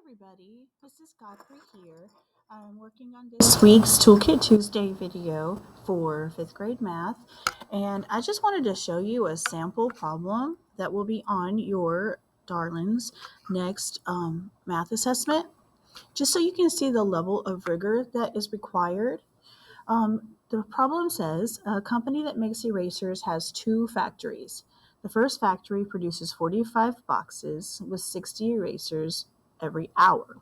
everybody, this is Godfrey here. I'm working on this week's Toolkit Tuesday video for 5th grade math, and I just wanted to show you a sample problem that will be on your darling's next math assessment, just so you can see the level of rigor that is required. The problem says a company that makes erasers has 2 factories. The first factory produces 45 boxes with 60 erasers every hour.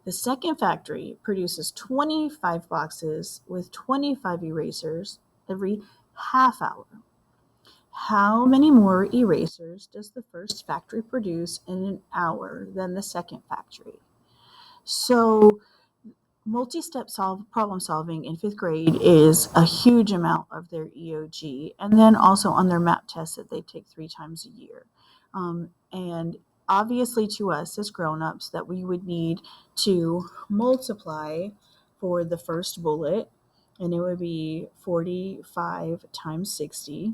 The second factory produces 25 boxes with 25 erasers every half hour. How many more erasers does the first factory produce in an hour than the second factory? So multi-step problem solving in 5th grade is a huge amount of their EOG, and then also on their MAP test that they take 3 times a year. And obviously to us as grown-ups that we would need to multiply for the first bullet, and it would be 45 times 60.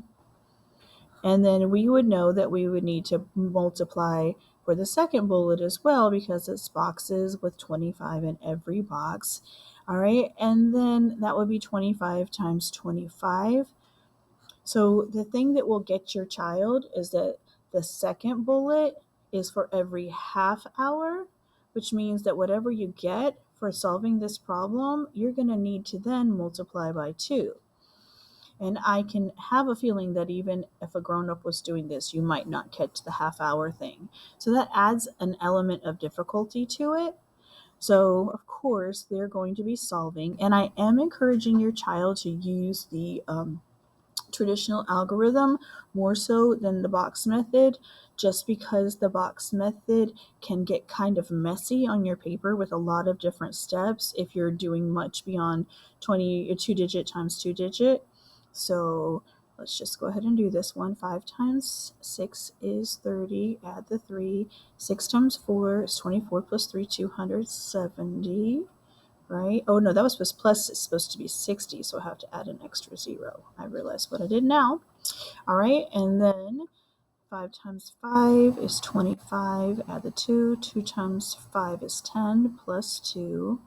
And then we would know that we would need to multiply for the second bullet as well, because it's boxes with 25 in every box. All right, and then that would be 25 times 25. So the thing that will get your child is that the second bullet is for every half hour, which means that whatever you get for solving this problem, you're going to need to then multiply by 2. And I can have a feeling that even if a grown-up was doing this, you might not catch the half-hour thing. So that adds an element of difficulty to it. So, of course, they're going to be solving. And I am encouraging your child to use the traditional algorithm more so than the box method, just because the box method can get kind of messy on your paper with a lot of different steps if you're doing much beyond 2-digit times 2-digit. So let's just go ahead and do this one. 5 times 6 is 30. Add the 3. 6 times 4 is 24 plus 3, 270. Right? Oh no, that was plus it's supposed to be 60, so I have to add an extra 0. I realize what I did now. All right, and then 5 times 5 is 25. Add the 2. 2 times 5 is 10 plus 2.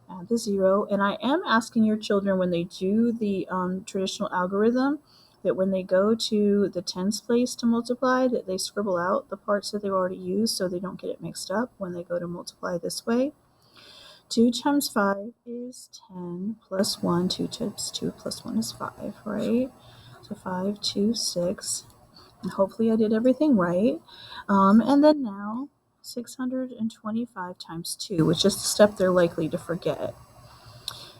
Add the 0. And I am asking your children when they do the traditional algorithm that when they go to the tens place to multiply, that they scribble out the parts that they've already used so they don't get it mixed up when they go to multiply this way. 2 times 5 is 10 plus 1. 2 times 2 plus 1 is 5, right? So 5, 2, 6. And hopefully I did everything right. And then now 625 times 2, which is the step they're likely to forget.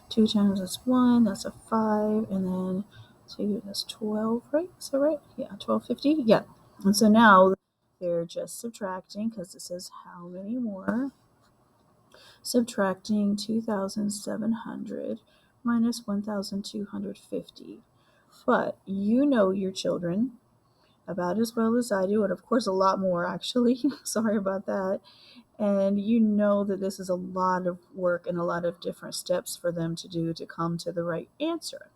2 times is 1, that's a 5. And then 2, that's 12, right? Is that right? Yeah, 1250. Yeah. And so now they're just subtracting because it says how many more. Subtracting 2,700 minus 1,250. But you know your children about as well as I do, and of course a lot more actually. Sorry about that. And you know that this is a lot of work and a lot of different steps for them to do to come to the right answer.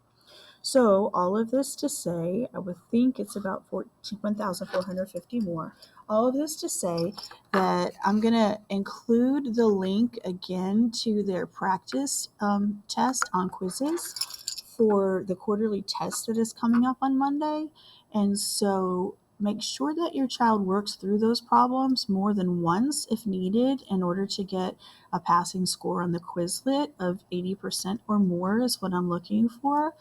So all of this to say, I would think it's about 1,450 more. All of this to say that I'm going to include the link again to their practice test on quizzes for the quarterly test that is coming up on Monday. And so make sure that your child works through those problems more than once if needed in order to get a passing score on the Quizlet of 80% or more is what I'm looking for.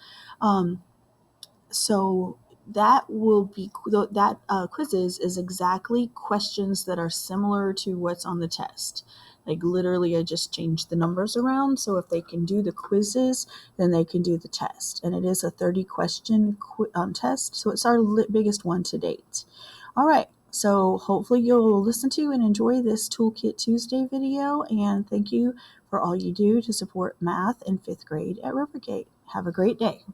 So that will be that quizzes is exactly questions that are similar to what's on the test. Like literally, I just changed the numbers around. So if they can do the quizzes, then they can do the test. And it is a 30-question test. So it's our biggest one to date. All right. So hopefully you'll listen to and enjoy this Toolkit Tuesday video. And thank you for all you do to support math in 5th grade at Rivergate. Have a great day.